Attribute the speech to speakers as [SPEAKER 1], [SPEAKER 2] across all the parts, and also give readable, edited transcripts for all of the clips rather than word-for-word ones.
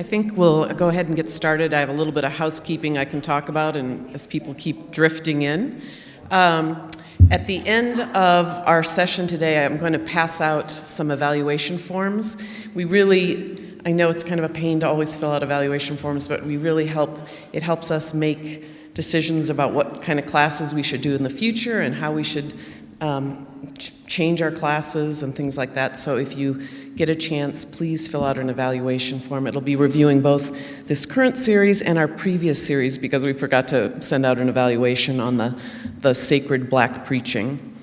[SPEAKER 1] I think we'll go ahead and get started. I have a little bit of housekeeping I can talk about, and as people keep drifting in. At the end of our session today, I'm going to pass out some evaluation forms. I know it's kind of a pain to always fill out evaluation forms, but it helps us make decisions about what kind of classes we should do in the future and how we should change our classes and things like that. So if you get a chance, please fill out an evaluation form. It'll be reviewing both this current series and our previous series because we forgot to send out an evaluation on the sacred black preaching.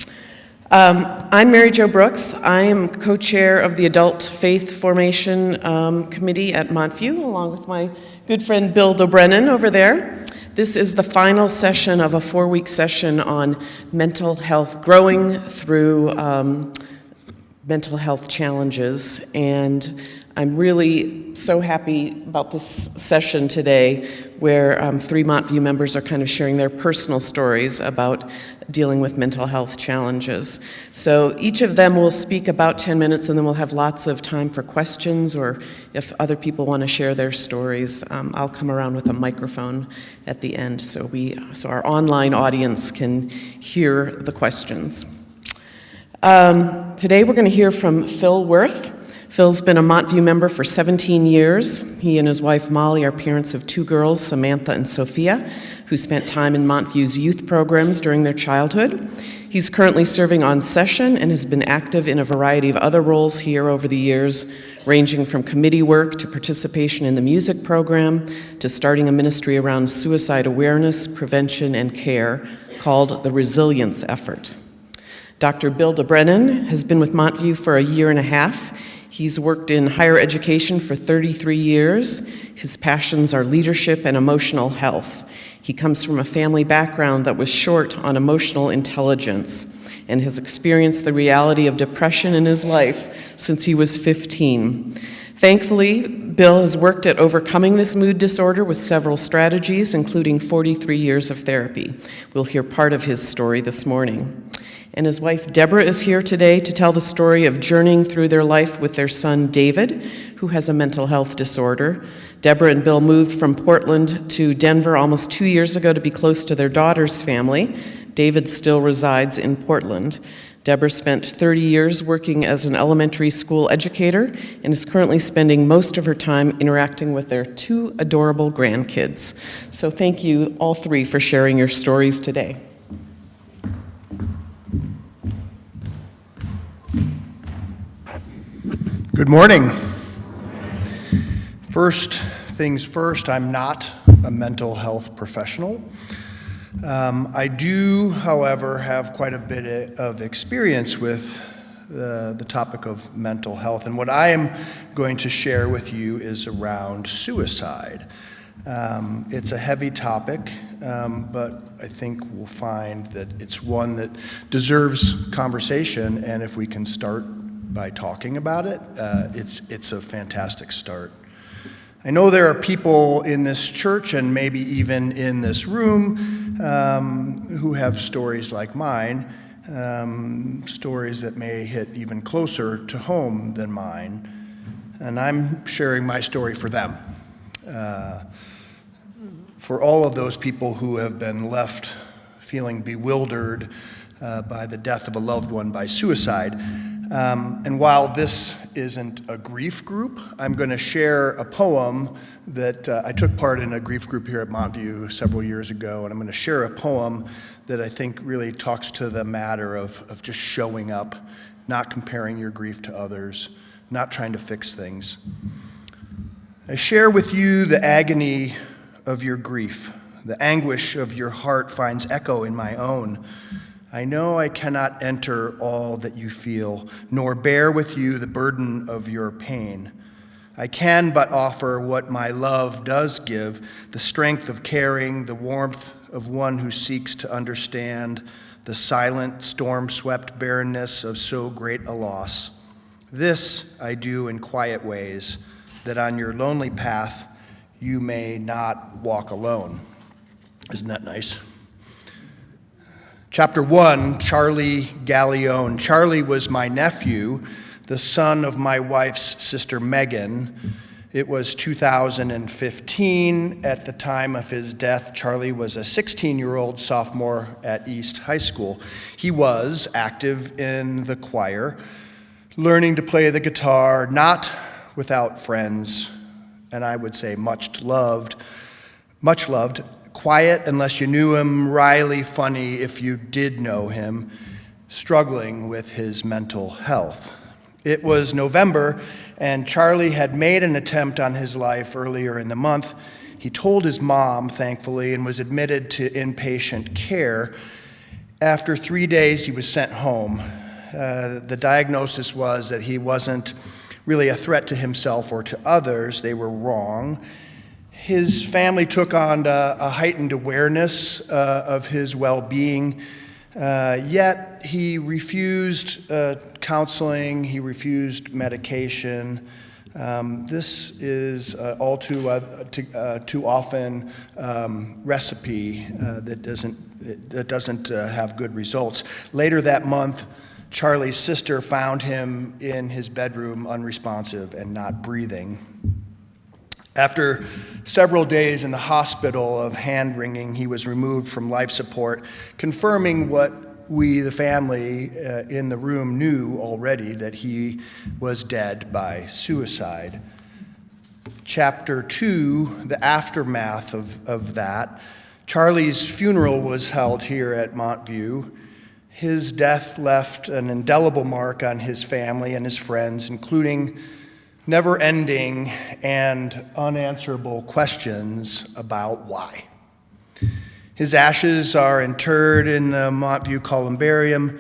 [SPEAKER 1] I'm Mary Jo Brooks. I am co-chair of the Adult Faith Formation Committee at Montview, along with my good friend Bill Dobrenin over there. This is the final session of a 4-week session on mental health, growing through mental health challenges. And I'm really so happy about this session today where 3 Montview members are kind of sharing their personal stories about dealing with mental health challenges. So each of them will speak about 10 minutes and then we'll have lots of time for questions, or if other people want to share their stories, I'll come around with a microphone at the end so our online audience can hear the questions. Today we're going to hear from Phil Worth. Phil's been a Montview member for 17 years. He and his wife Molly are parents of 2 girls, Samantha and Sophia, who spent time in Montview's youth programs during their childhood. He's currently serving on session and has been active in a variety of other roles here over the years, ranging from committee work to participation in the music program to starting a ministry around suicide awareness, prevention, and care called the Resilience Effort. Dr. Bill Dobrenin has been with Montview for a year and a half. He's worked in higher education for 33 years. His passions are leadership and emotional health. He comes from a family background that was short on emotional intelligence and has experienced the reality of depression in his life since he was 15. Thankfully, Bill has worked at overcoming this mood disorder with several strategies, including 43 years of therapy. We'll hear part of his story this morning. And his wife Deborah is here today to tell the story of journeying through their life with their son David, who has a mental health disorder. Deborah and Bill moved from Portland to Denver almost 2 years ago to be close to their daughter's family. David still resides in Portland. Deborah spent 30 years working as an elementary school educator and is currently spending most of her time interacting with their 2 adorable grandkids. So thank you all 3 for sharing your stories today.
[SPEAKER 2] Good morning. First things first, I'm not a mental health professional. I do, however, have quite a bit of experience with the topic of mental health, and what I am going to share with you is around suicide. It's a heavy topic, but I think we'll find that it's one that deserves conversation, and if we can start by talking about it, it's a fantastic start. I know there are people in this church and maybe even in this room who have stories like mine, stories that may hit even closer to home than mine, and I'm sharing my story for them. For all of those people who have been left feeling bewildered by the death of a loved one by suicide. And while this isn't a grief group, I'm going to share a poem that I took part in a grief group here at Montview several years ago, and I'm going to share a poem that I think really talks to the matter of just showing up, not comparing your grief to others, not trying to fix things. I share with you the agony of your grief. The anguish of your heart finds echo in my own. I know I cannot enter all that you feel, nor bear with you the burden of your pain. I can but offer what my love does give, the strength of caring, the warmth of one who seeks to understand the silent, storm-swept barrenness of so great a loss. This I do in quiet ways, that on your lonely path you may not walk alone. Isn't that nice? Chapter 1, Charlie Gallione. Charlie was my nephew, the son of my wife's sister Megan. It was 2015. At the time of his death, Charlie was a 16-year-old sophomore at East High School. He was active in the choir, learning to play the guitar, not without friends, and I would say much loved, quiet unless you knew him, wryly funny if you did know him, struggling with his mental health. It was November, and Charlie had made an attempt on his life earlier in the month. He told his mom, thankfully, and was admitted to inpatient care. After 3 days, he was sent home. The diagnosis was that he wasn't really a threat to himself or to others. They were wrong. His family took on a heightened awareness of his well-being, yet he refused counseling, he refused medication. This is all too often recipe that doesn't have good results. Later that month, Charlie's sister found him in his bedroom unresponsive and not breathing. After several days in the hospital of hand-wringing, he was removed from life support, confirming what we, the family in the room, knew already, that he was dead by suicide. Chapter 2, the aftermath of that. Charlie's funeral was held here at Montview. His death left an indelible mark on his family and his friends, including never-ending and unanswerable questions about why. His ashes are interred in the Montview Columbarium.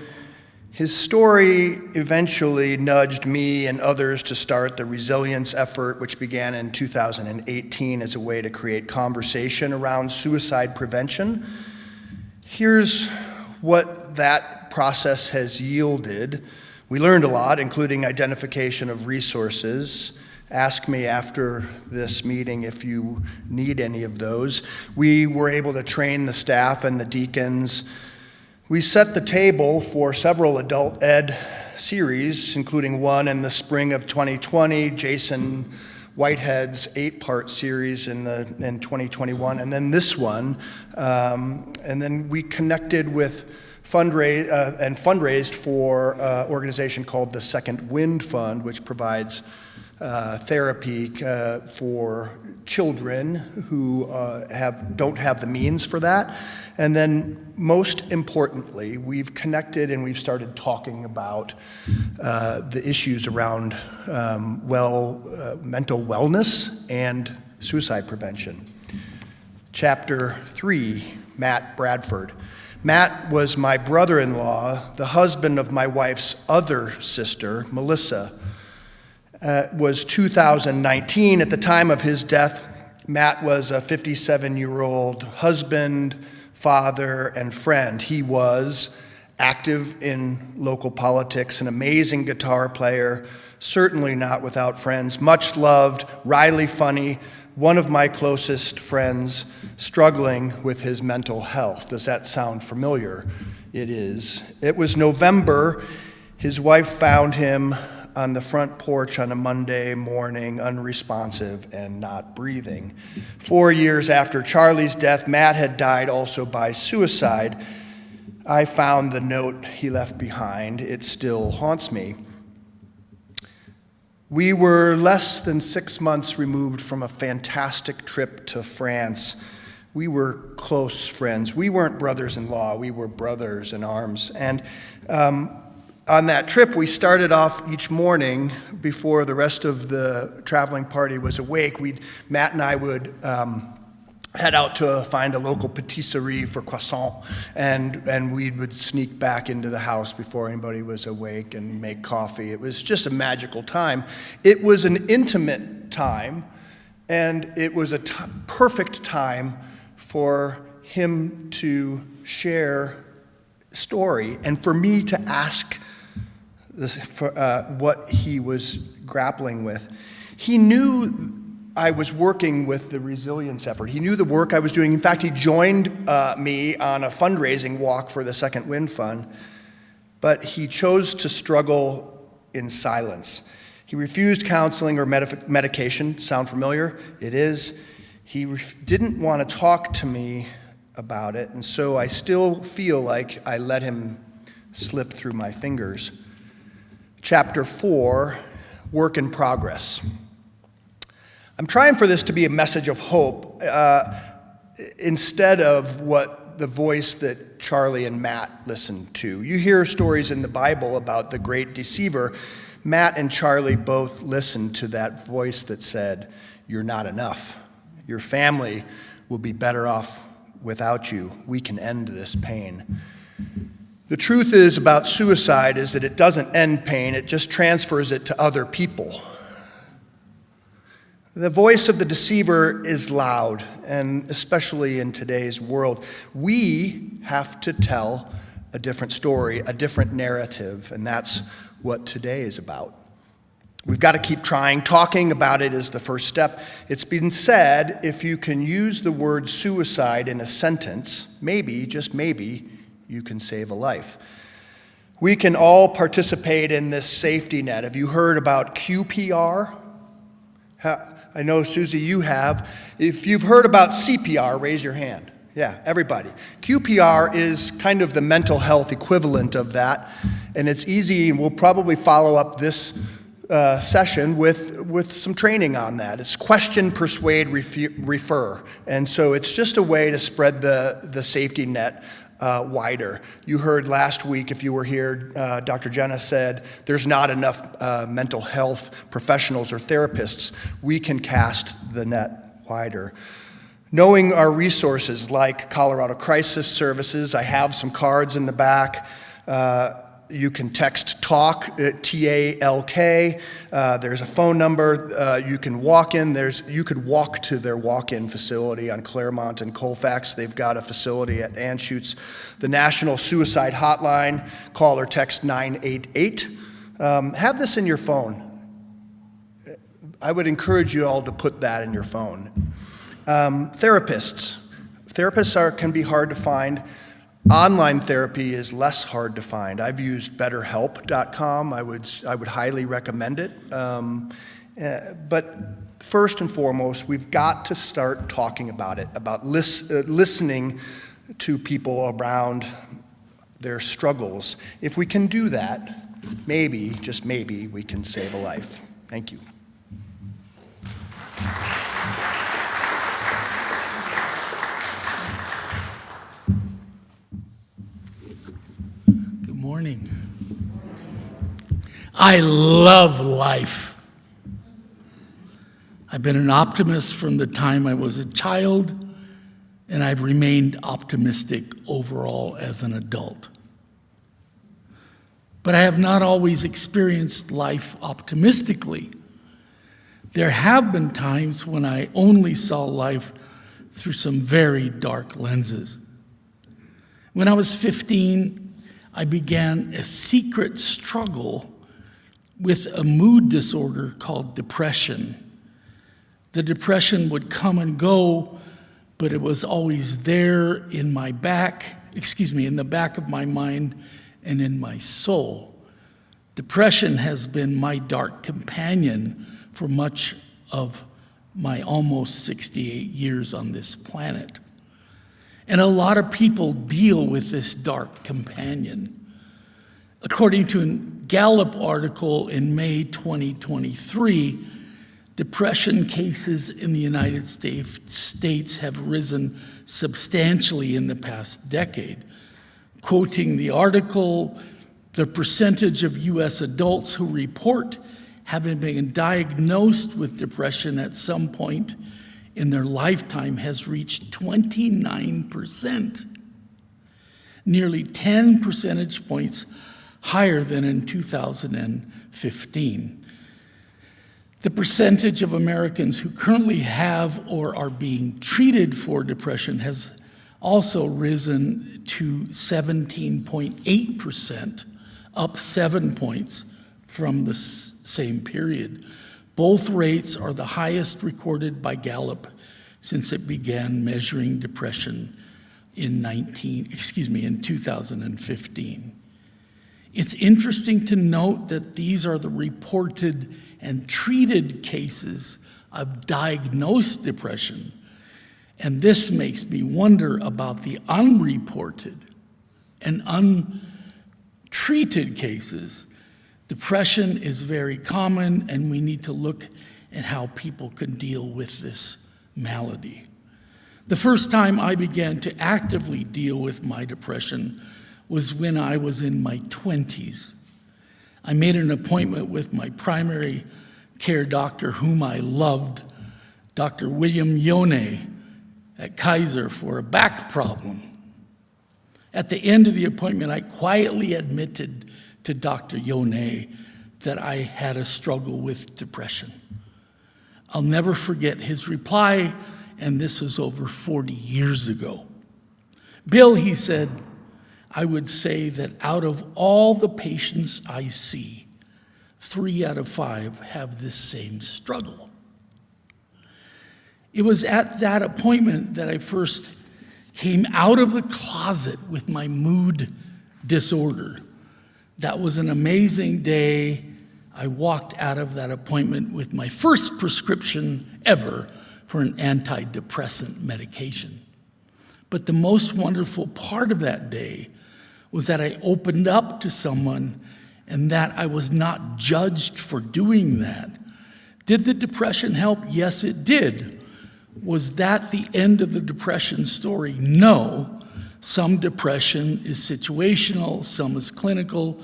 [SPEAKER 2] His story eventually nudged me and others to start the resilience effort, which began in 2018 as a way to create conversation around suicide prevention. Here's what that process has yielded. We learned a lot, including identification of resources. Ask me after this meeting if you need any of those. We were able to train the staff and the deacons. We set the table for several adult ed series, including one in the spring of 2020, Jason Whitehead's 8-part series in 2021, and then this one. And then we connected with fundraised for an organization called the Second Wind Fund, which provides therapy for children who don't have the means for that. And then most importantly, we've connected and we've started talking about the issues around mental wellness and suicide prevention. Chapter 3, Matt Bradford. Matt was my brother-in-law, the husband of my wife's other sister, Melissa. It was 2019. At the time of his death, Matt was a 57-year-old husband, father, and friend. He was active in local politics, an amazing guitar player, certainly not without friends, much loved, wryly funny, one of my closest friends, struggling with his mental health. Does that sound familiar? It is. It was November. His wife found him on the front porch on a Monday morning, unresponsive and not breathing. 4 years after Charlie's death, Matt had died also by suicide. I found the note he left behind. It still haunts me. We were less than 6 months removed from a fantastic trip to France. We were close friends. We weren't brothers-in-law, we were brothers in arms. And on that trip, we started off each morning before the rest of the traveling party was awake. Matt and I would head out to find a local patisserie for croissant, and we would sneak back into the house before anybody was awake and make coffee. It was just a magical time. It was an intimate time, and it was a perfect time for him to share story and for me to ask what he was grappling with. He knew I was working with the resilience effort. He knew the work I was doing. In fact, he joined me on a fundraising walk for the Second Wind Fund, but he chose to struggle in silence. He refused counseling or medication. Sound familiar? It is. He didn't want to talk to me about it, and so I still feel like I let him slip through my fingers. Chapter 4, work in progress. I'm trying for this to be a message of hope instead of what the voice that Charlie and Matt listened to. You hear stories in the Bible about the great deceiver. Matt and Charlie both listened to that voice that said, "You're not enough. Your family will be better off without you. We can end this pain." The truth is about suicide is that it doesn't end pain, it just transfers it to other people. The voice of the deceiver is loud, and especially in today's world, we have to tell a different story, a different narrative, and that's what today is about. We've got to keep trying. Talking about it is the first step. It's been said, if you can use the word suicide in a sentence, maybe, just maybe, you can save a life. We can all participate in this safety net. Have you heard about QPR? I know, Susie, you have. If you've heard about CPR, raise your hand. Yeah, everybody. QPR is kind of the mental health equivalent of that, and it's easy, and we'll probably follow up this session with some training on that. It's question, persuade, refer. And so it's just a way to spread the safety net wider. You heard last week, if you were here, Dr. Jenna said there's not enough mental health professionals or therapists. We can cast the net wider. Knowing our resources like Colorado Crisis Services, I have some cards in the back. You can text TALK, T-A-L-K. There's a phone number. You can walk in. You could walk to their walk-in facility on Claremont and Colfax. They've got a facility at Anschutz. The National Suicide Hotline, call or text 988. Have this in your phone. I would encourage you all to put that in your phone. Therapists. Therapists can be hard to find. Online therapy is less hard to find. I've used BetterHelp.com. I would highly recommend it. But first and foremost, we've got to start talking about it, about listening to people around their struggles. If we can do that, maybe, just maybe, we can save a life. Thank you.
[SPEAKER 3] Morning. I love life. I've been an optimist from the time I was a child, and I've remained optimistic overall as an adult. But I have not always experienced life optimistically. There have been times when I only saw life through some very dark lenses. When I was 15, I began a secret struggle with a mood disorder called depression. The depression would come and go, but it was always there in my in the back of my mind and in my soul. Depression has been my dark companion for much of my almost 68 years on this planet. And a lot of people deal with this dark companion. According to a Gallup article in May 2023, depression cases in the United States have risen substantially in the past decade. Quoting the article, the percentage of U.S. adults who report having been diagnosed with depression at some point in their lifetime has reached 29%, nearly 10 percentage points higher than in 2015. The percentage of Americans who currently have or are being treated for depression has also risen to 17.8%, up 7 points from the same period. Both rates are the highest recorded by Gallup since it began measuring depression in 2015. It's interesting to note that these are the reported and treated cases of diagnosed depression, and this makes me wonder about the unreported and untreated cases. Depression is very common, and we need to look at how people can deal with this malady. The first time I began to actively deal with my depression was when I was in my 20s. I made an appointment with my primary care doctor, whom I loved, Dr. William Yone at Kaiser, for a back problem. At the end of the appointment, I quietly admitted to Dr. Yone that I had a struggle with depression. I'll never forget his reply, and this was over 40 years ago. "Bill," he said, "I would say that out of all the patients I see, 3 out of 5 have this same struggle." It was at that appointment that I first came out of the closet with my mood disorder. That was an amazing day. I walked out of that appointment with my first prescription ever for an antidepressant medication. But the most wonderful part of that day was that I opened up to someone and that I was not judged for doing that. Did the depression help? Yes, it did. Was that the end of the depression story? No. Some depression is situational, some is clinical.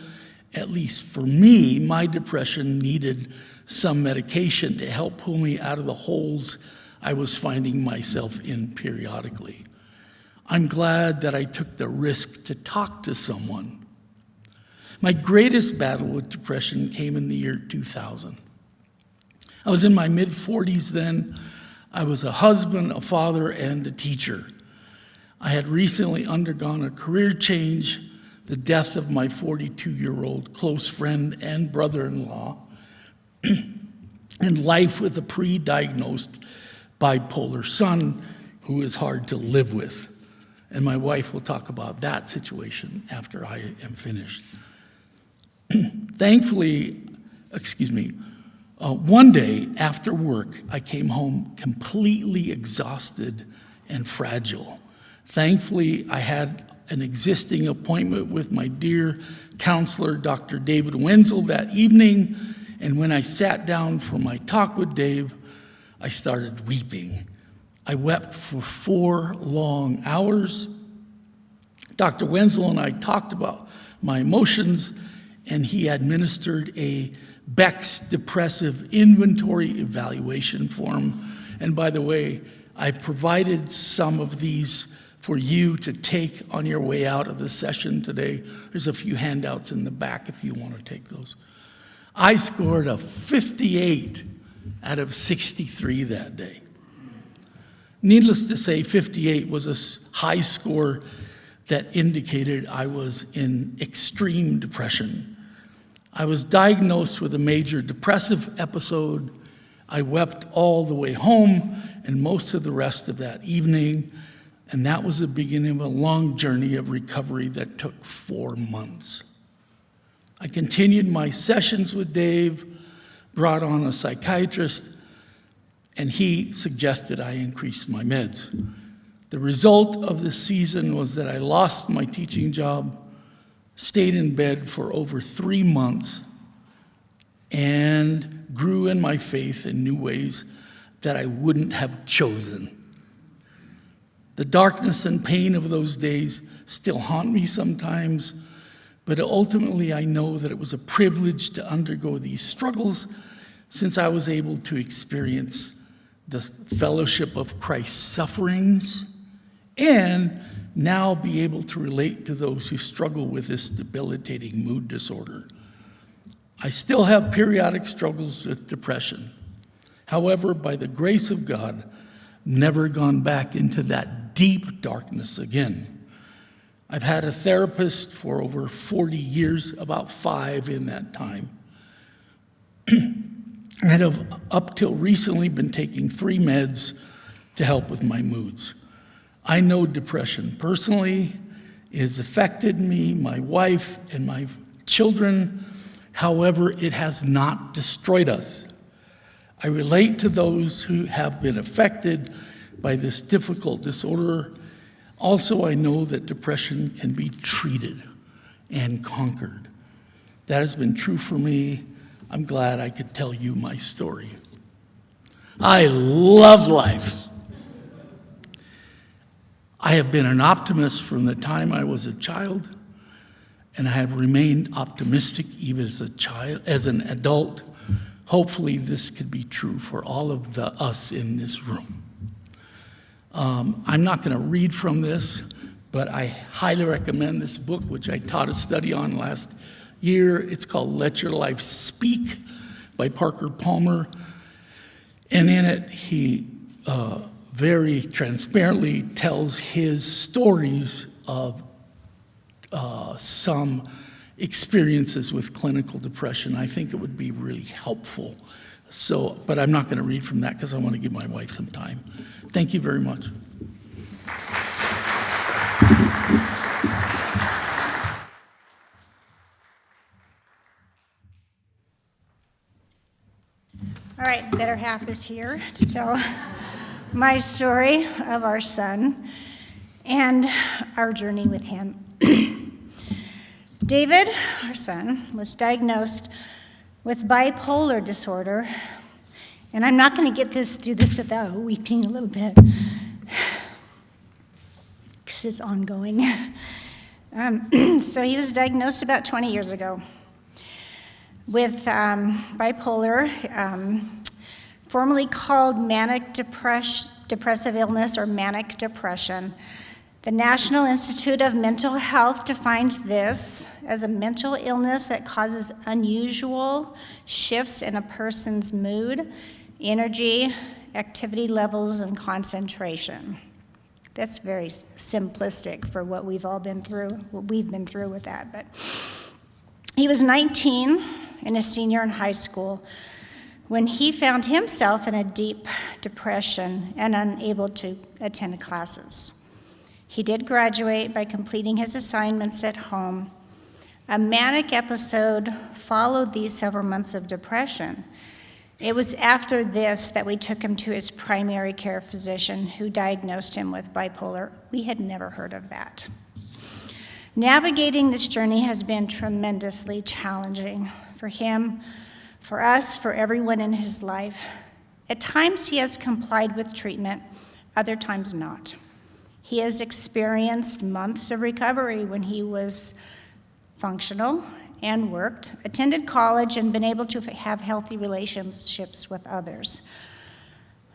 [SPEAKER 3] At least for me, my depression needed some medication to help pull me out of the holes I was finding myself in periodically. I'm glad that I took the risk to talk to someone. My greatest battle with depression came in the year 2000. I was in my mid-40s then. I was a husband, a father, and a teacher. I had recently undergone a career change, the death of my 42-year-old close friend and brother-in-law, and life with a pre-diagnosed bipolar son who is hard to live with. And my wife will talk about that situation after I am finished. One day after work, I came home completely exhausted and fragile. Thankfully, I had an existing appointment with my dear counselor, Dr. David Wenzel, that evening, and when I sat down for my talk with Dave, I started weeping. I wept for 4 long hours. Dr. Wenzel and I talked about my emotions, and he administered a Beck's Depressive Inventory Evaluation form. And by the way, I provided some of these for you to take on your way out of the session today. There's a few handouts in the back if you want to take those. I scored a 58 out of 63 that day. Needless to say, 58 was a high score that indicated I was in extreme depression. I was diagnosed with a major depressive episode. I wept all the way home and most of the rest of that evening, and that was the beginning of a long journey of recovery that took 4 months. I continued my sessions with Dave, brought on a psychiatrist, and he suggested I increase my meds. The result of this season was that I lost my teaching job, stayed in bed for over 3 months, and grew in my faith in new ways that I wouldn't have chosen. The darkness and pain of those days still haunt me sometimes, but ultimately I know that it was a privilege to undergo these struggles since I was able to experience the fellowship of Christ's sufferings and now be able to relate to those who struggle with this debilitating mood disorder. I still have periodic struggles with depression. However, by the grace of God, never gone back into that deep darkness again. I've had a therapist for over 40 years, about 5 in that time. I have up till recently been taking 3 meds to help with my moods. I know depression personally. It has affected me, my wife, and my children. However, it has not destroyed us. I relate to those who have been affected by this difficult disorder. Also, I know that depression can be treated and conquered. That has been true for me. I'm glad I could tell you my story. I love life. I have been an optimist from the time I was a child, and I have remained optimistic even as a child, as an adult. Hopefully this could be true for all of us in this room. I'm not going to read from this, but I highly recommend this book, which I taught a study on last year. It's called Let Your Life Speak by Parker Palmer. And in it, he very transparently tells his stories of some experiences with clinical depression. I think it would be really helpful. So, but I'm not going to read from that because I want to give my wife some time. Thank you very much.
[SPEAKER 4] All right, the better half is here to tell my story of our son and our journey with him. David, our son, was diagnosed with bipolar disorder, and I'm not going to through this without weeping a little bit, because it's ongoing. So he was diagnosed about 20 years ago with bipolar, formerly called manic depressive illness or manic depression. The National Institute of Mental Health defines this as a mental illness that causes unusual shifts in a person's mood, energy, activity levels, and concentration. That's very simplistic for what we've been through with that. But he was 19 and a senior in high school when he found himself in a deep depression and unable to attend classes. He did graduate by completing his assignments at home. A manic episode followed these several months of depression. It was after this that we took him to his primary care physician, who diagnosed him with bipolar. We had never heard of that. Navigating this journey has been tremendously challenging for him, for us, for everyone in his life. At times he has complied with treatment, other times not. He has experienced months of recovery when he was functional and worked, attended college, and been able to have healthy relationships with others.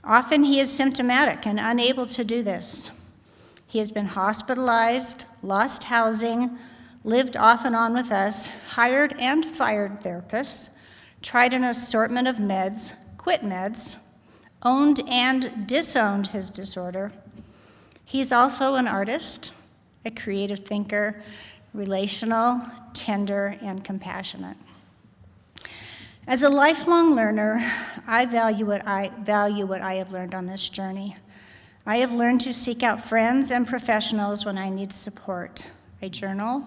[SPEAKER 4] Often he is symptomatic and unable to do this. He has been hospitalized, lost housing, lived off and on with us, hired and fired therapists, tried an assortment of meds, quit meds, owned and disowned his disorder. He's also an artist, a creative thinker, relational, tender, and compassionate. As a lifelong learner, I value what I have learned on this journey. I have learned to seek out friends and professionals when I need support. I journal,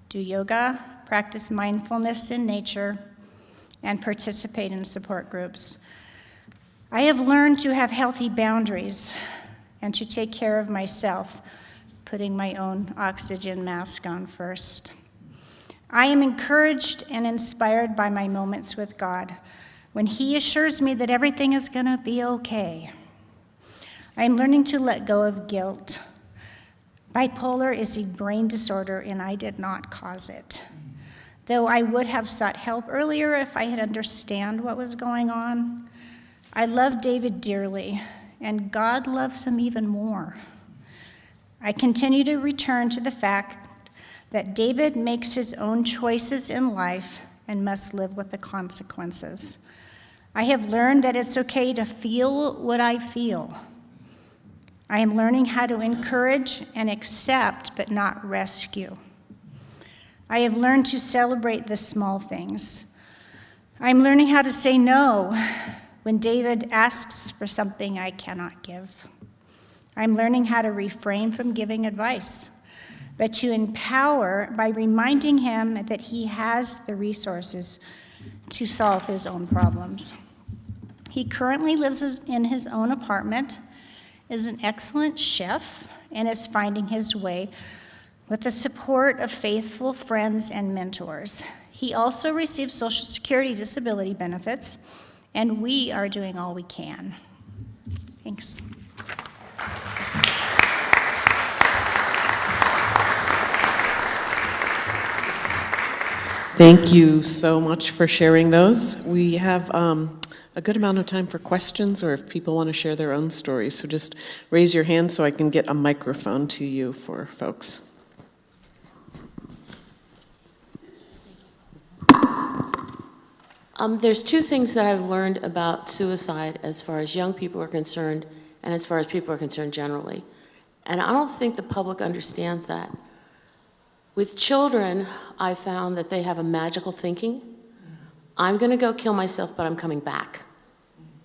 [SPEAKER 4] do yoga, practice mindfulness in nature, and participate in support groups. I have learned to have healthy boundaries and to take care of myself, putting my own oxygen mask on first. I am encouraged and inspired by my moments with God when He assures me that everything is going to be okay. I am learning to let go of guilt. Bipolar is a brain disorder, and I did not cause it. Though I would have sought help earlier if I had understood what was going on. I love David dearly, and God loves him even more. I continue to return to the fact that David makes his own choices in life and must live with the consequences. I have learned that it's okay to feel what I feel. I am learning how to encourage and accept, but not rescue. I have learned to celebrate the small things. I'm learning how to say no when David asks for something I cannot give. I'm learning how to refrain from giving advice. but to empower by reminding him that he has the resources to solve his own problems. He currently lives in his own apartment, is an excellent chef, and is finding his way with the support of faithful friends and mentors. He also receives Social Security disability benefits, and we are doing all we can. Thanks.
[SPEAKER 1] Thank you so much for sharing those. We have a good amount of time for questions or if people want to share their own stories. So just raise your hand so I can get a microphone to you for folks.
[SPEAKER 5] There's two things that I've learned about suicide as far as young people are concerned and as far as people are concerned generally. And I don't think the public understands that. With children, I found that they have a magical thinking. I'm going to go kill myself, but I'm coming back.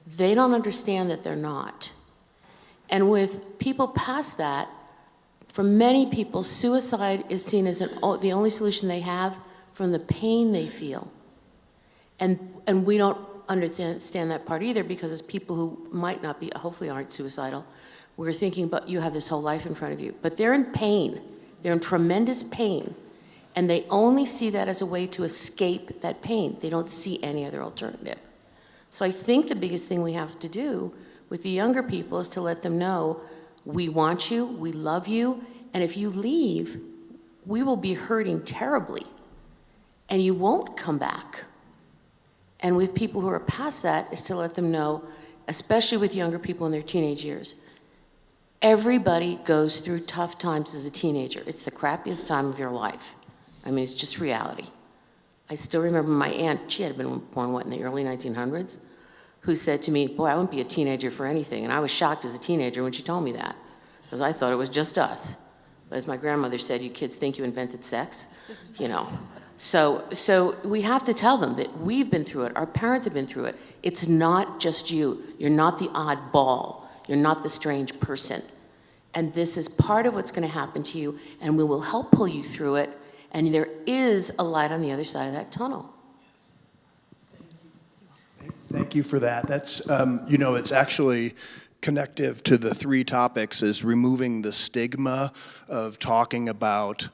[SPEAKER 5] They don't understand that they're not. And with people past that, for many people, suicide is seen as the only solution they have from the pain they feel. And we don't understand that part either, because as people who might not be, hopefully aren't suicidal, we're thinking, but you have this whole life in front of you. But they're in pain. They're in tremendous pain. And they only see that as a way to escape that pain. They don't see any other alternative. So I think the biggest thing we have to do with the younger people is to let them know, we want you, we love you, and if you leave, we will be hurting terribly, and you won't come back. And with people who are past that is to let them know, especially with younger people in their teenage years, everybody goes through tough times as a teenager. It's the crappiest time of your life. I mean, it's just reality. I still remember my aunt, she had been born, in the early 1900s, who said to me, boy, I wouldn't be a teenager for anything. And I was shocked as a teenager when she told me that, because I thought it was just us. But as my grandmother said, you kids think you invented sex, you know. So we have to tell them that we've been through it, our parents have been through it. It's not just you. You're not the oddball. You're not the strange person. And this is part of what's going to happen to you, and we will help pull you through it, and there is a light on the other side of that tunnel.
[SPEAKER 2] Thank you for that. That's, it's actually connective to the three topics, is removing the stigma of talking about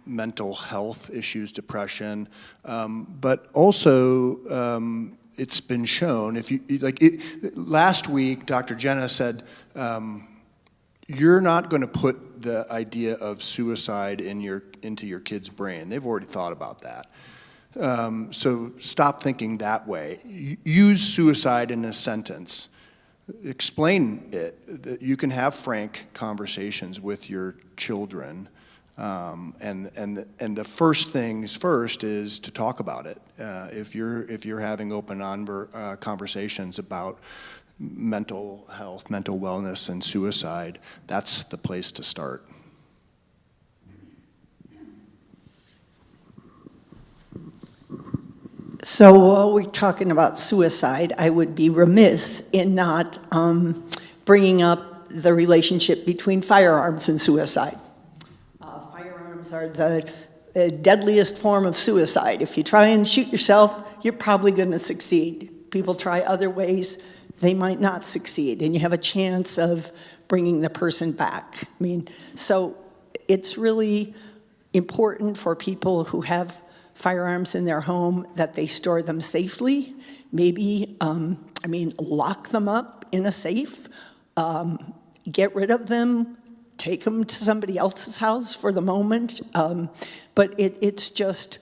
[SPEAKER 2] mental health issues, depression, but also it's been shown, last week, Dr. Jenna said, you're not going to put the idea of suicide into your kid's brain. They've already thought about that. So stop thinking that way. Use suicide in a sentence. Explain it. That you can have frank conversations with your children. And the first things first is to talk about it. If you're having open conversations about mental health, mental wellness, and suicide, that's the place to start.
[SPEAKER 6] So while we're talking about suicide, I would be remiss in not bringing up the relationship between firearms and suicide. Firearms are the deadliest form of suicide. If you try and shoot yourself, you're probably going to succeed. People try other ways, they might not succeed, and you have a chance of bringing the person back. So it's really important for people who have firearms in their home that they store them safely. Maybe, lock them up in a safe, get rid of them, take them to somebody else's house for the moment. But it's just,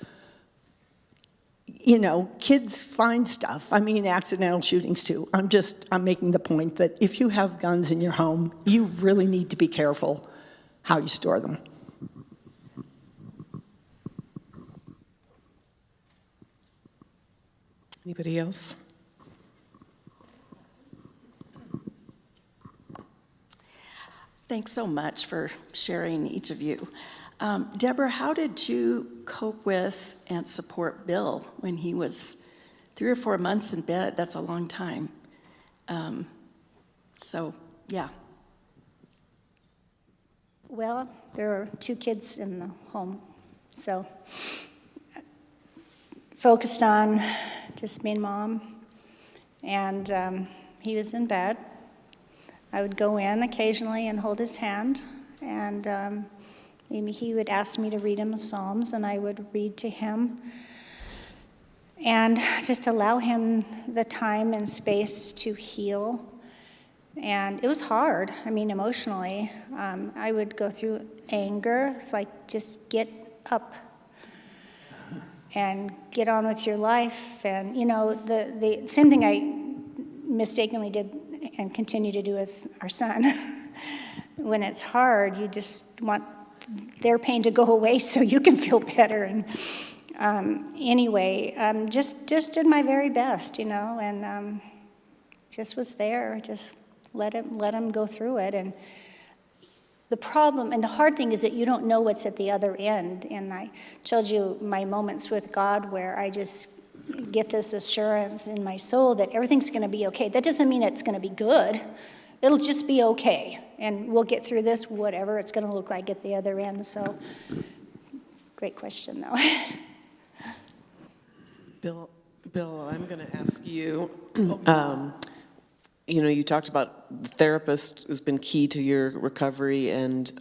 [SPEAKER 6] kids find stuff. Accidental shootings too. I'm making the point that if you have guns in your home, you really need to be careful how you store them.
[SPEAKER 1] Anybody else?
[SPEAKER 7] Thanks so much for sharing, each of you. Deborah, how did you cope with and support Bill when he was 3 or 4 months in bed? That's a long time. Yeah.
[SPEAKER 4] Well, there are 2 kids in the home, so focused on just me and Mom, and he was in bed. I would go in occasionally and hold his hand, and maybe he would ask me to read him the Psalms, and I would read to him, and just allow him the time and space to heal. And it was hard, emotionally. I would go through anger. It's like, just get up and get on with your life. And, the same thing I mistakenly did and continue to do with our son. When it's hard, you just want their pain to go away so you can feel better. And anyway, just did my very best, and just was there, just let him go through it. And the problem and the hard thing is that you don't know what's at the other end. And I told you my moments with God where I just get this assurance in my soul that everything's going to be okay. That doesn't mean it's going to be good. It'll just be okay. And we'll get through this, whatever it's going to look like at the other end. So it's a great question, though.
[SPEAKER 1] Bill, I'm going to ask you, you talked about the therapist who's been key to your recovery and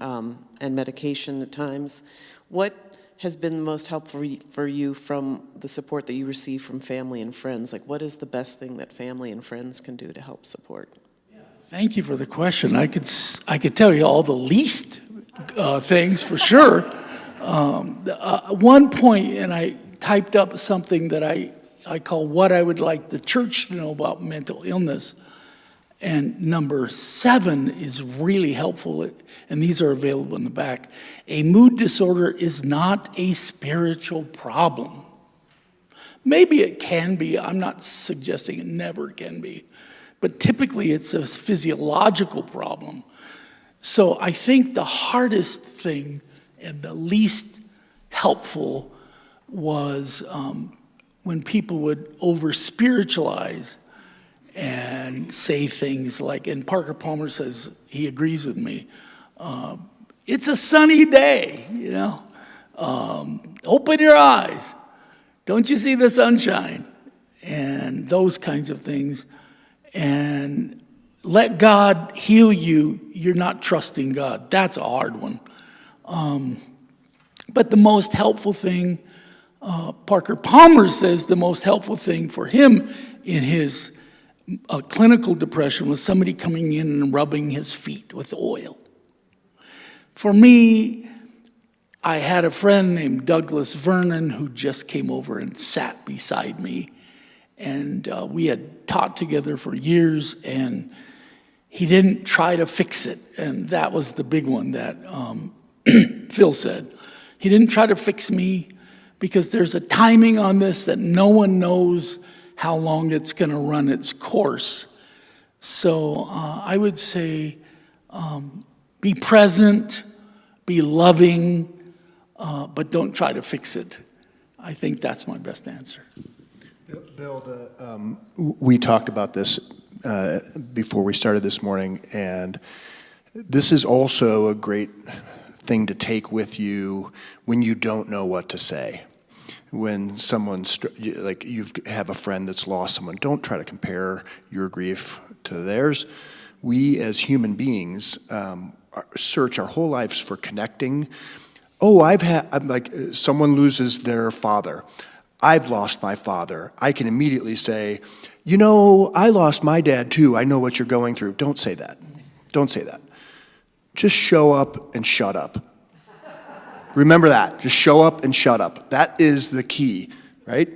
[SPEAKER 1] medication at times. What has been the most helpful for you from the support that you receive from family and friends? Like, what is the best thing that family and friends can do to help support?
[SPEAKER 3] Thank you for the question. I could tell you all the least things for sure. One point, and I typed up something that I call what I would like the church to know about mental illness. And number 7 is really helpful, and these are available in the back. A mood disorder is not a spiritual problem. Maybe it can be. I'm not suggesting it never can be. But typically it's a physiological problem. So I think the hardest thing and the least helpful was when people would over-spiritualize and say things like, and Parker Palmer says, he agrees with me, it's a sunny day, open your eyes. Don't you see the sunshine? And those kinds of things. And let God heal you. You're not trusting God. That's a hard one. But the most helpful thing, Parker Palmer says the most helpful thing for him in his clinical depression was somebody coming in and rubbing his feet with oil. For me, I had a friend named Douglas Vernon who just came over and sat beside me. And we had taught together for years, and he didn't try to fix it. And that was the big one that Phil said. He didn't try to fix me because there's a timing on this that no one knows how long it's going to run its course. So I would say be present, be loving, but don't try to fix it. I think that's my best answer.
[SPEAKER 2] Bill, we talked about this before we started this morning, and this is also a great thing to take with you when you don't know what to say. When someone's, like you have a friend that's lost someone, don't try to compare your grief to theirs. We as human beings search our whole lives for connecting. Oh, I'm like, someone loses their father. I've lost my father. I can immediately say, I lost my dad too. I know what you're going through. Don't say that. Don't say that. Just show up and shut up. Remember that. Just show up and shut up. That is the key, right?
[SPEAKER 4] Do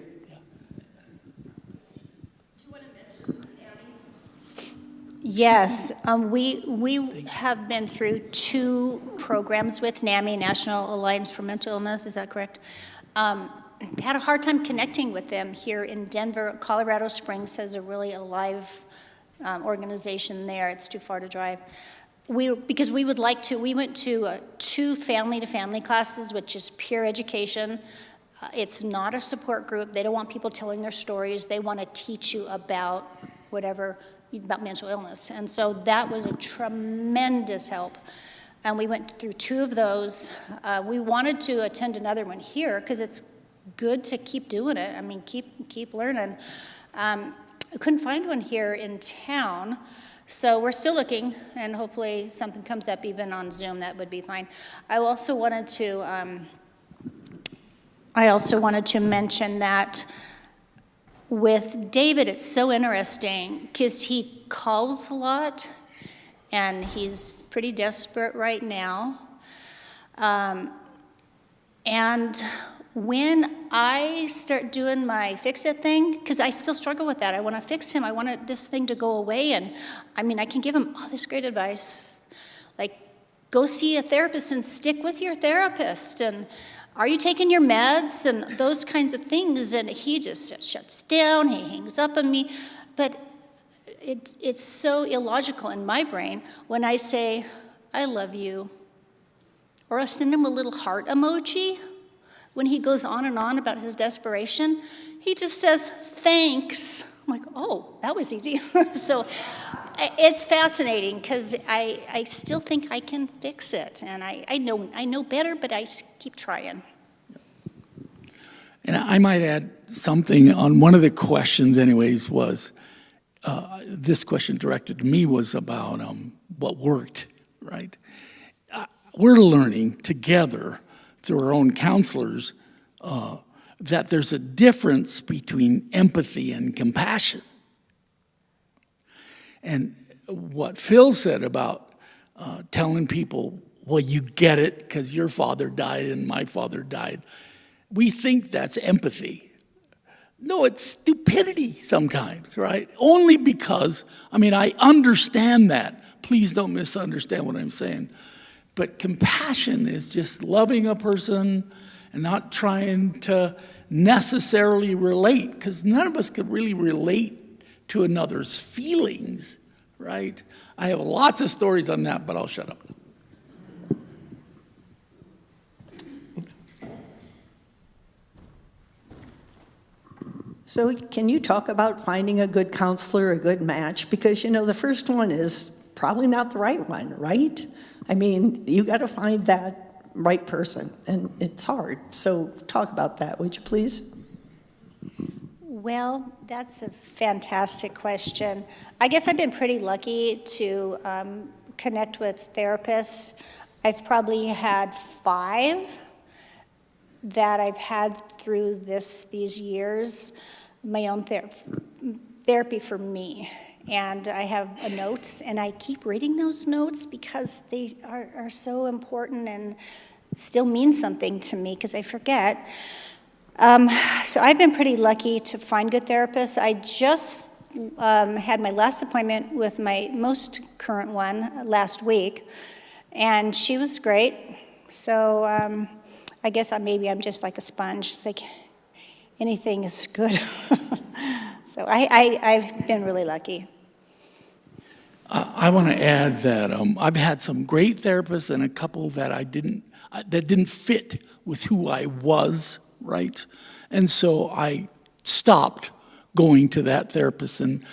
[SPEAKER 4] you want to mention Abby? Yes, we have been through 2 programs with NAMI, National Alliance for Mental Illness. Is that correct? Had a hard time connecting with them here in Denver. Colorado Springs has a really alive organization there. It's too far to drive. We went to 2 family-to-family classes, which is peer education. It's not a support group. They don't want people telling their stories. They want to teach you about about mental illness. And so that was a tremendous help. and we went through 2 of those. We wanted to attend another one here because it's good to keep doing it. I mean, keep learning. I couldn't find one here in town, so we're still looking, and hopefully something comes up even on Zoom. That would be fine. I also wanted to mention that with David, it's so interesting because he calls a lot, and he's pretty desperate right now. And when I start doing my fix-it thing, because I still struggle with that, I want to fix him, I want this thing to go away, and I mean, I can give him all this great advice, like go see a therapist and stick with your therapist, and are you taking your meds, and those kinds of things, and he just shuts down, he hangs up on me, but it's so illogical in my brain when I say, I love you, or I send him a little heart emoji. When he goes on and on about his desperation, he just says, thanks. I'm like, oh, that was easy. So it's fascinating because I still think I can fix it. And I know better, but I keep trying.
[SPEAKER 3] And I might add something on one of the questions anyways was, this question directed to me was about what worked, right? We're learning together through our own counselors that there's a difference between empathy and compassion. And what Phil said about telling people, well, you get it because your father died and my father died, we think that's empathy. No, it's stupidity sometimes, right? Only because, I mean, I understand that. Please don't misunderstand what I'm saying. But compassion is just loving a person and not trying to necessarily relate, because none of us could really relate to another's feelings, right? I have lots of stories on that, but I'll shut up.
[SPEAKER 6] So can you talk about finding a good counselor, a good match? Because, you know, the first one is probably not the right one, right? I mean, you got to find that right person, and it's hard. So talk about that, would you please?
[SPEAKER 4] Well, that's a fantastic question. I guess I've been pretty lucky to connect with therapists. I've probably had 5 that I've had through these years, my own therapy for me. And I have notes, and I keep reading those notes because they are so important and still mean something to me because I forget. So I've been pretty lucky to find good therapists. I just had my last appointment with my most current one last week, and she was great. So I guess maybe I'm just like a sponge. It's like anything is good. So I've been really lucky.
[SPEAKER 3] I want to add that I've had some great therapists and a couple that didn't fit with who I was, right? And so I stopped going to that therapist and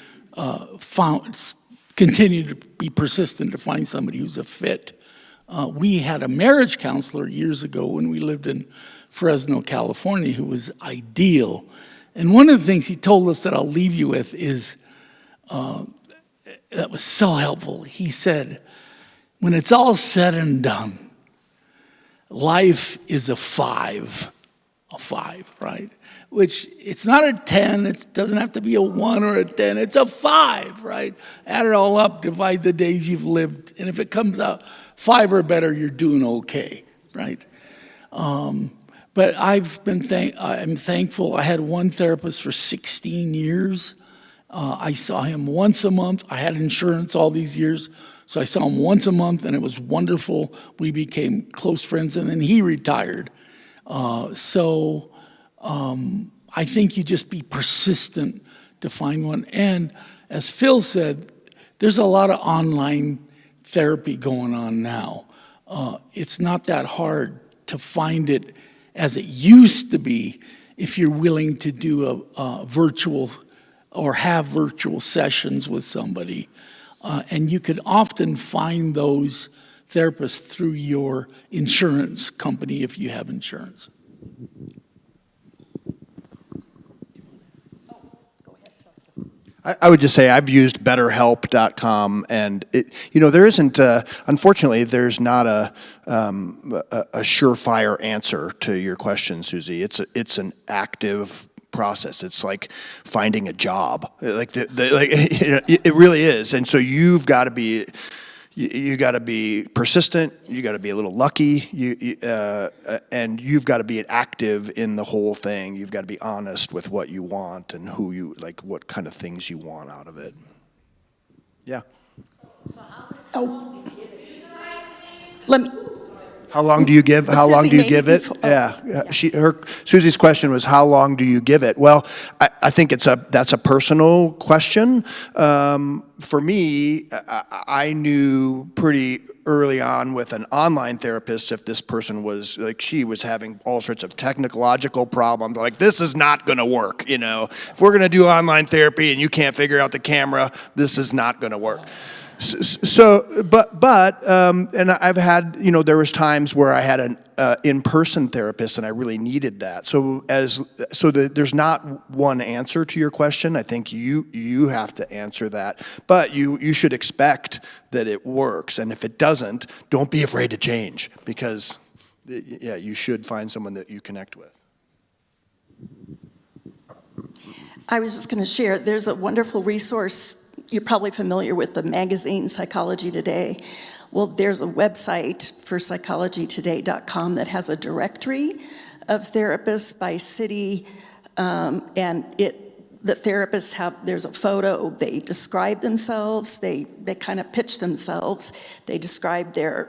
[SPEAKER 3] continued to be persistent to find somebody who's a fit. We had a marriage counselor years ago when we lived in Fresno, California, who was ideal. And one of the things he told us that I'll leave you with is, that was so helpful. He said, when it's all said and done, life is a 5, right? Which it's not a 10, it doesn't have to be a 1 or a 10, it's a 5, right? Add it all up, divide the days you've lived, and if it comes out 5 or better, you're doing okay, right? But I'm thankful. I had one therapist for 16 years. I saw him once a month. I had insurance all these years, so I saw him once a month, and it was wonderful. We became close friends, and then he retired. I think you just be persistent to find one. And as Phil said, there's a lot of online therapy going on now. It's not that hard to find it as it used to be if you're willing to do a virtual or have virtual sessions with somebody. And you could often find those therapist through your insurance company if you have insurance.
[SPEAKER 2] I would just say I've used BetterHelp.com, and there isn't. Unfortunately, there's not a surefire answer to your question, Susie. It's an active process. It's like finding a job. It really is, and so you've got to be. You got to be persistent. You got to be a little lucky. And you've got to be active in the whole thing. You've got to be honest with what you want and who you like, what kind of things you want out of it. Yeah.
[SPEAKER 7] Oh, let me,
[SPEAKER 2] How long do you give? How long do you give it? Susie's question was, how long do you give it? Well, I think that's a personal question. For me, I knew pretty early on with an online therapist if this person was she was having all sorts of technological problems. Like, this is not going to work. If we're going to do online therapy and you can't figure out the camera, this is not going to work. And I've had, there was times where I had an in-person therapist and I really needed that. There's not one answer to your question. I think you have to answer that, but you should expect that it works. And if it doesn't, don't be afraid to change, because you should find someone that you connect with.
[SPEAKER 7] I was just going to share, there's a wonderful resource. You're probably familiar with the magazine Psychology Today. Well, there's a website for psychologytoday.com that has a directory of therapists by city, and the therapists there's a photo, they describe themselves, they kind of pitch themselves, they describe their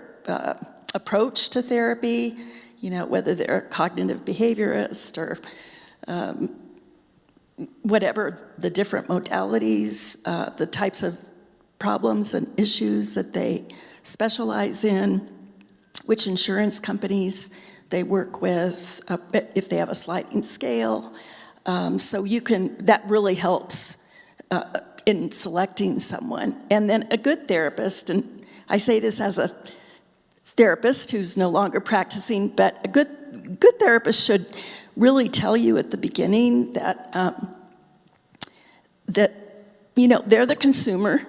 [SPEAKER 7] approach to therapy, whether they're a cognitive behaviorist or whatever the different modalities, the types of problems and issues that they specialize in, which insurance companies they work with, if they have a sliding scale. So that really helps in selecting someone. And then a good therapist, and I say this as a therapist who's no longer practicing, but a good therapist should really tell you at the beginning that they're the consumer,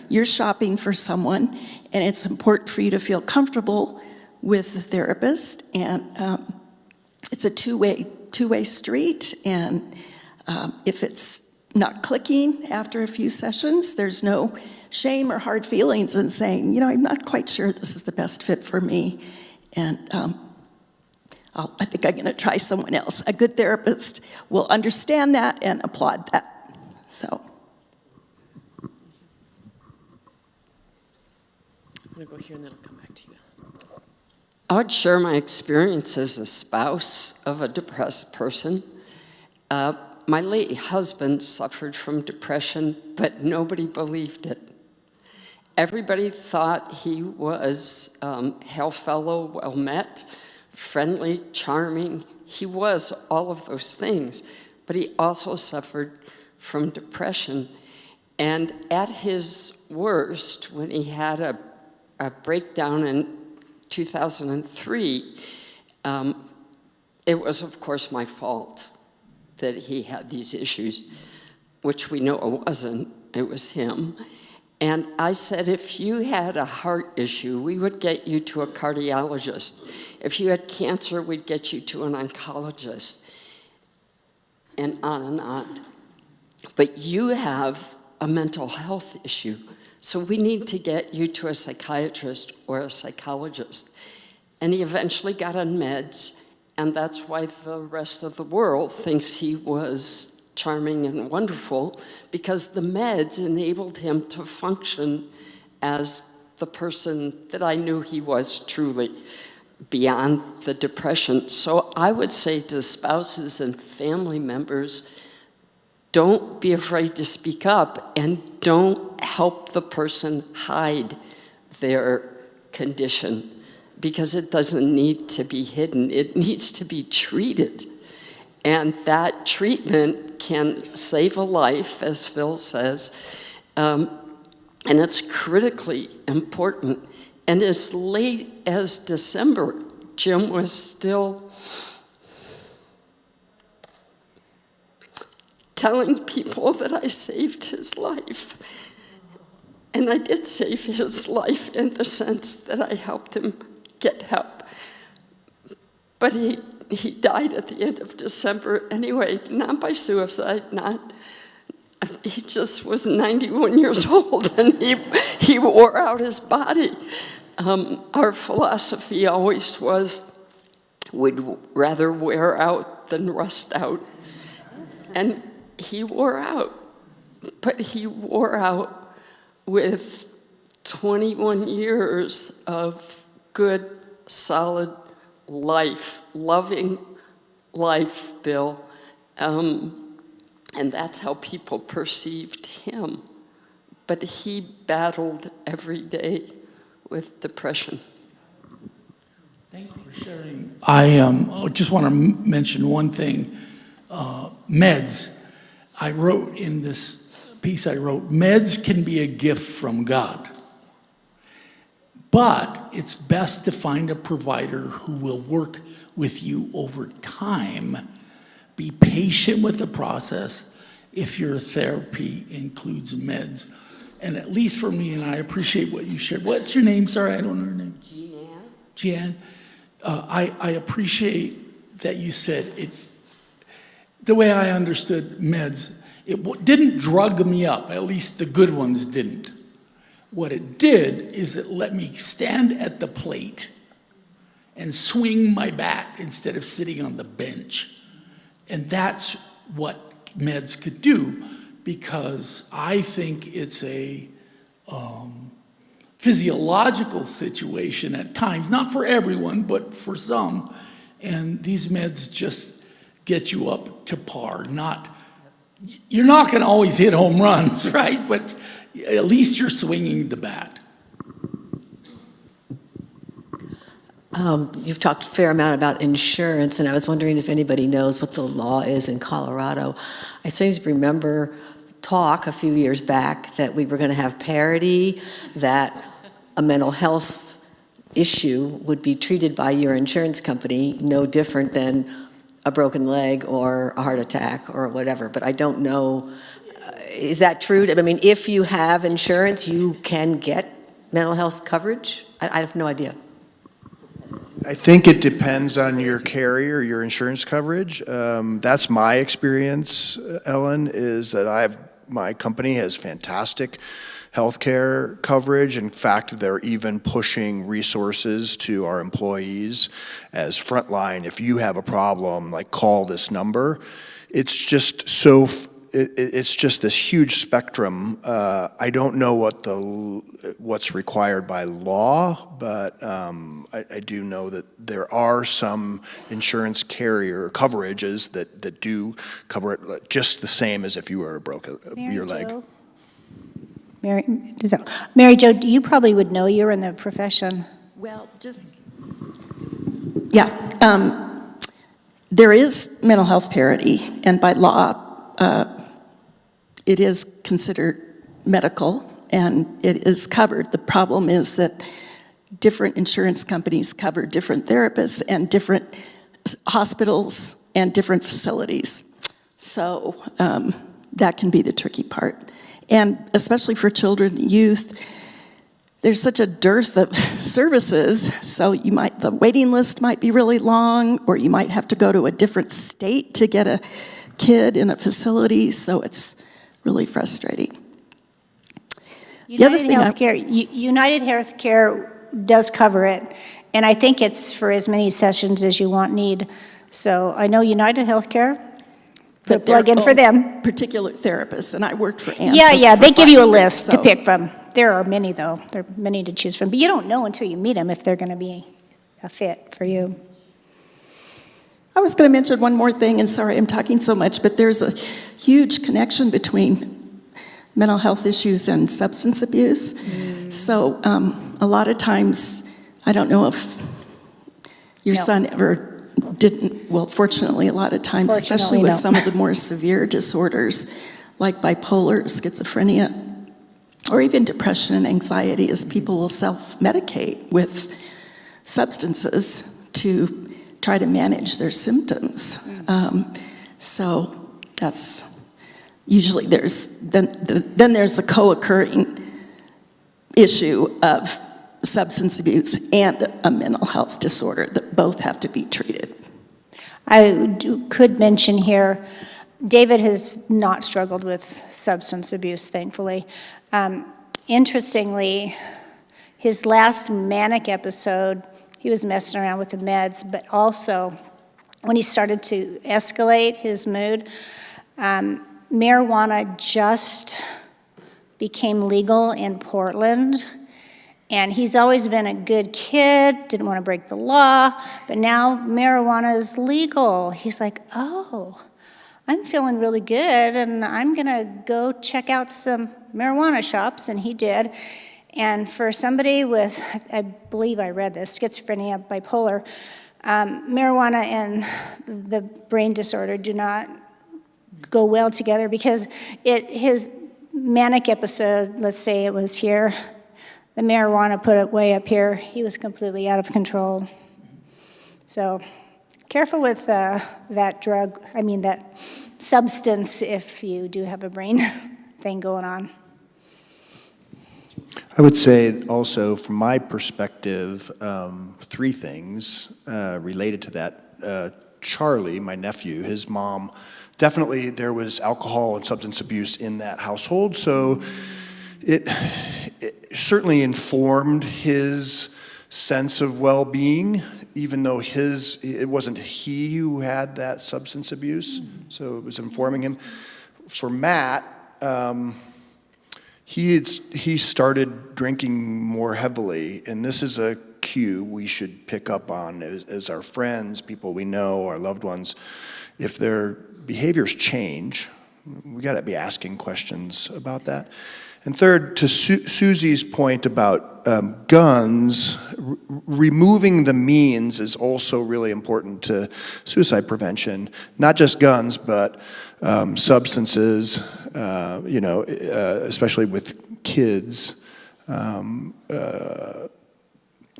[SPEAKER 7] you're shopping for someone, and it's important for you to feel comfortable with the therapist, and it's a two-way street, and if it's not clicking after a few sessions, there's no shame or hard feelings in saying, I'm not quite sure this is the best fit for me, and I think I'm going to try someone else. A good therapist will understand that and applaud that. So.
[SPEAKER 1] I'm going to go here and then I'll come back to you.
[SPEAKER 8] I would share my experience as a spouse of a depressed person. My late husband suffered from depression, but nobody believed it. Everybody thought he was hail fellow, well met, friendly, charming. He was all of those things, but he also suffered from depression. And at his worst, when he had a breakdown in 2003, it was, of course, my fault that he had these issues, which we know it wasn't. It was him. And I said, if you had a heart issue, we would get you to a cardiologist. If you had cancer, we'd get you to an oncologist, and on and on. But you have a mental health issue, so we need to get you to a psychiatrist or a psychologist. And he eventually got on meds, and that's why the rest of the world thinks he was charming and wonderful, because the meds enabled him to function as the person that I knew he was truly, beyond the depression. So I would say to spouses and family members, don't be afraid to speak up, and don't help the person hide their condition, because it doesn't need to be hidden. It needs to be treated. And that treatment can save a life, as Phil says, and it's critically important. And as late as December, Jim was still telling people that I saved his life. And I did save his life in the sense that I helped him get help. But he died at the end of December anyway, not by suicide, he just was 91 years old, and he wore out his body. Our philosophy always was, we'd rather wear out than rust out. And he wore out, but he wore out with 21 years of good, solid life, loving life, Bill. And that's how people perceived him. But he battled every day with depression.
[SPEAKER 3] Thank you for sharing. I just want to mention one thing. Meds. I wrote in this piece, meds can be a gift from God. But it's best to find a provider who will work with you over time. Be patient with the process if your therapy includes meds. And at least for me, and I appreciate what you shared. What's your name? Sorry, I don't know your name. Jeanne. I appreciate that you said it. The way I understood meds, it didn't drug me up. At least the good ones didn't. What it did is it let me stand at the plate and swing my bat instead of sitting on the bench. And that's what meds could do, because I think it's a physiological situation at times, not for everyone, but for some. And these meds just get you up to par. You're not going to always hit home runs, right? But at least you're swinging the bat.
[SPEAKER 9] You've talked a fair amount about insurance, and I was wondering if anybody knows what the law is in Colorado. I seem to remember talk a few years back that we were going to have parity, that a mental health issue would be treated by your insurance company no different than a broken leg or a heart attack or whatever. But I don't know, is that true? I mean, if you have insurance, you can get mental health coverage? I have no idea.
[SPEAKER 2] I think it depends on your carrier, your insurance coverage. That's my experience, Ellen, is that my company has fantastic healthcare coverage. In fact, they're even pushing resources to our employees as frontline. If you have a problem, like, call this number. It's just it's just this huge spectrum. I don't know what's required by law, but I do know that there are some insurance carrier coverages that do cover it just the same as if you were broken your leg.
[SPEAKER 4] Mary Jo, you probably would know, you're in the profession.
[SPEAKER 7] Well, there is mental health parity, and by law, it is considered medical, and it is covered. The problem is that different insurance companies cover different therapists and different hospitals and different facilities. So that can be the tricky part. And especially for children and youth, there's such a dearth of services, so the waiting list might be really long, or you might have to go to a different state to get a kid in a facility, so it's really frustrating.
[SPEAKER 4] United Healthcare does cover it, and I think it's for as many sessions as you need. So I know United Healthcare, but plug in for them.
[SPEAKER 7] Particular therapists, and I worked for Ann.
[SPEAKER 4] Yeah, they give you a list to pick from. There are many, though. There are many to choose from, but you don't know until you meet them if they're going to be a fit for you.
[SPEAKER 7] I was going to mention one more thing, and sorry I'm talking so much, but there's a huge connection between mental health issues and substance abuse. So a lot of times, I don't know if your son ever didn't, well, fortunately, a lot of times, especially with some of the more severe disorders, like bipolar, schizophrenia, or even depression and anxiety, is people will self-medicate with substances to try to manage their symptoms. So that's usually then there's the co-occurring issue of substance abuse and a mental health disorder that both have to be treated.
[SPEAKER 4] Could mention here, David has not struggled with substance abuse, thankfully. Interestingly, his last manic episode, he was messing around with the meds, but also when he started to escalate his mood, marijuana just became legal in Portland. And he's always been a good kid, didn't want to break the law, but now marijuana is legal. He's like, oh, I'm feeling really good, and I'm going to go check out some marijuana shops, and he did. And for somebody with, I believe I read this, schizophrenia, bipolar, marijuana and the brain disorder do not go well together, because his manic episode, let's say it was here, the marijuana put it way up here. He was completely out of control. So careful with that drug, that substance if you do have a brain thing going on.
[SPEAKER 2] I would say also, from my perspective, 3 things related to that. Charlie, my nephew, his mom, definitely there was alcohol and substance abuse in that household, so it certainly informed his sense of well-being, even though it wasn't he who had that substance abuse, so it was informing him. For Matt, he started drinking more heavily, and this is a cue we should pick up on as our friends, people we know, our loved ones. If their behaviors change, we got to be asking questions about that. And third, to Susie's point about guns, removing the means is also really important to suicide prevention. Not just guns, but substances, especially with kids.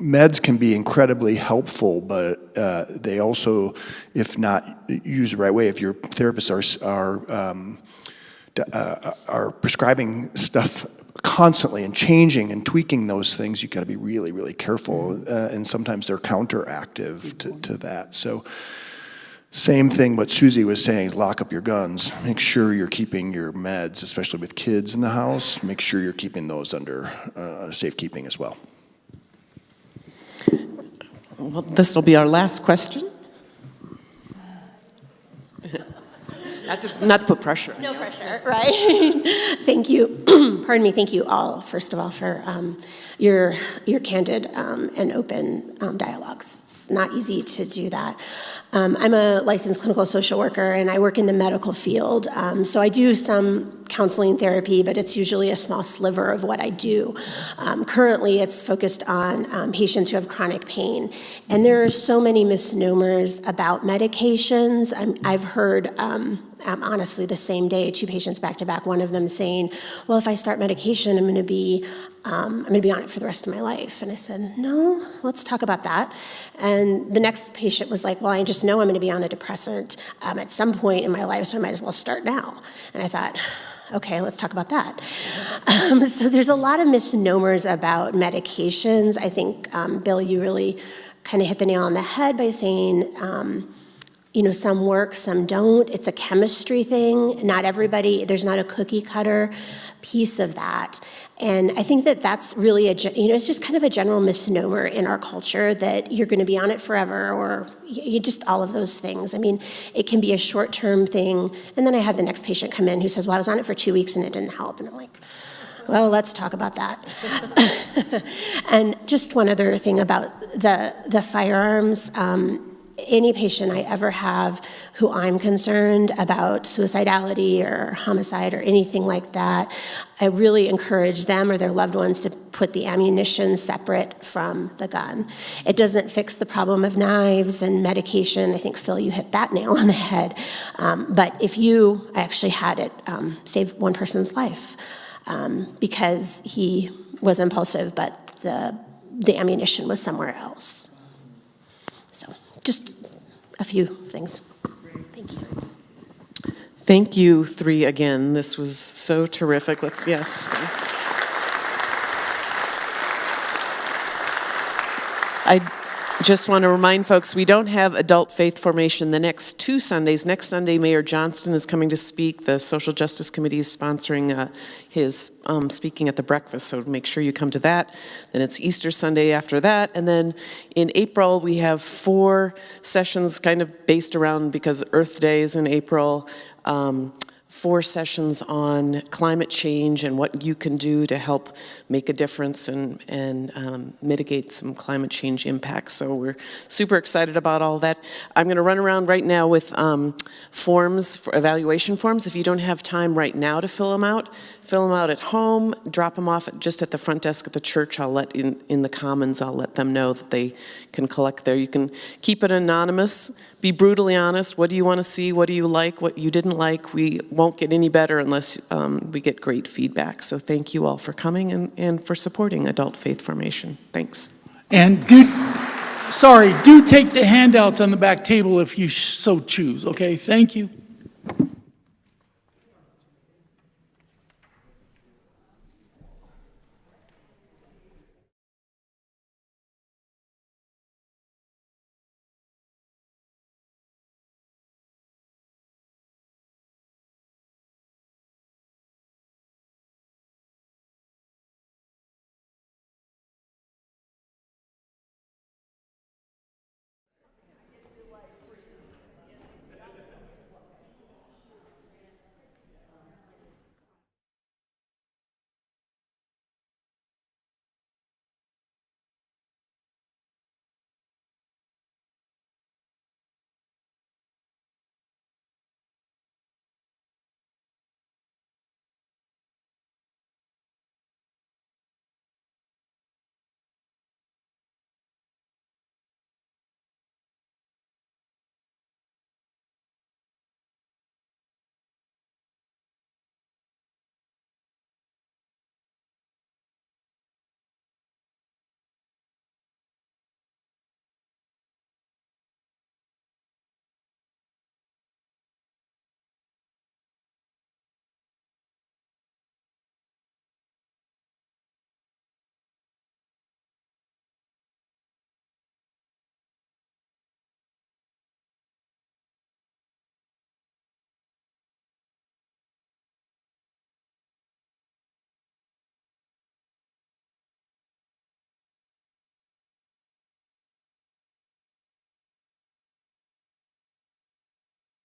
[SPEAKER 2] Meds can be incredibly helpful, but they also, if not used the right way, if your therapists are prescribing stuff constantly and changing and tweaking those things, you've got to be really, really careful. And sometimes they're counteractive to that. So same thing what Susie was saying, is lock up your guns. Make sure you're keeping your meds, especially with kids in the house. Make sure you're keeping those under safekeeping as well.
[SPEAKER 1] Well, this will be our last question. Not to put pressure on you.
[SPEAKER 10] No pressure, right? Thank you. Pardon me. Thank you all, first of all, for your candid and open dialogues. It's not easy to do that. I'm a licensed clinical social worker, and I work in the medical field. So I do some counseling therapy, but it's usually a small sliver of what I do. Currently, it's focused on patients who have chronic pain. And there are so many misnomers about medications. I've heard, honestly, the same day, 2 patients back to back, one of them saying, well, if I start medication, I'm going to be on it for the rest of my life. And I said, no, let's talk about that. And the next patient was like, well, I just know I'm going to be on a depressant at some point in my life, so I might as well start now. And I thought, okay, let's talk about that. So there's a lot of misnomers about medications. I think, Bill, you really kind of hit the nail on the head by saying, some work, some don't. It's a chemistry thing. Not everybody, there's not a cookie cutter piece of that. And I think that that's really it's just kind of a general misnomer in our culture that you're going to be on it forever, or you just all of those things. I mean, it can be a short-term thing. And then I had the next patient come in who says, well, I was on it for 2 weeks and it didn't help. And I'm like, well, let's talk about that. And just one other thing about the firearms. Any patient I ever have who I'm concerned about suicidality or homicide or anything like that, I really encourage them or their loved ones to put the ammunition separate from the gun. It doesn't fix the problem of knives and medication. I think, Phil, you hit that nail on the head. But I actually had it save one person's life. because he was impulsive, but the ammunition was somewhere else. So just a few things. Thank you.
[SPEAKER 1] Thank you, three, again. This was so terrific. Yes, thanks. I just want to remind folks, we don't have adult faith formation the next 2 Sundays. Next Sunday, Mayor Johnston is coming to speak. The Social Justice Committee is sponsoring his speaking at the breakfast, so make sure you come to that. Then it's Easter Sunday after that. And then in April, we have 4 sessions kind of based around, because Earth Day is in April, 4 sessions on climate change and what you can do to help make a difference and mitigate some climate change impacts. So we're super excited about all that. I'm going to run around right now with forms, for evaluation forms. If you don't have time right now to fill them out at home, drop them off just at the front desk at the church. I'll let in the Commons, I'll let them know that they can collect there. You can keep it anonymous, be brutally honest. What do you want to see? What do you like? What you didn't like? We won't get any better unless we get great feedback. So thank you all for coming and for supporting adult faith formation. Thanks.
[SPEAKER 3] And do take the handouts on the back table if you so choose, okay? Thank you.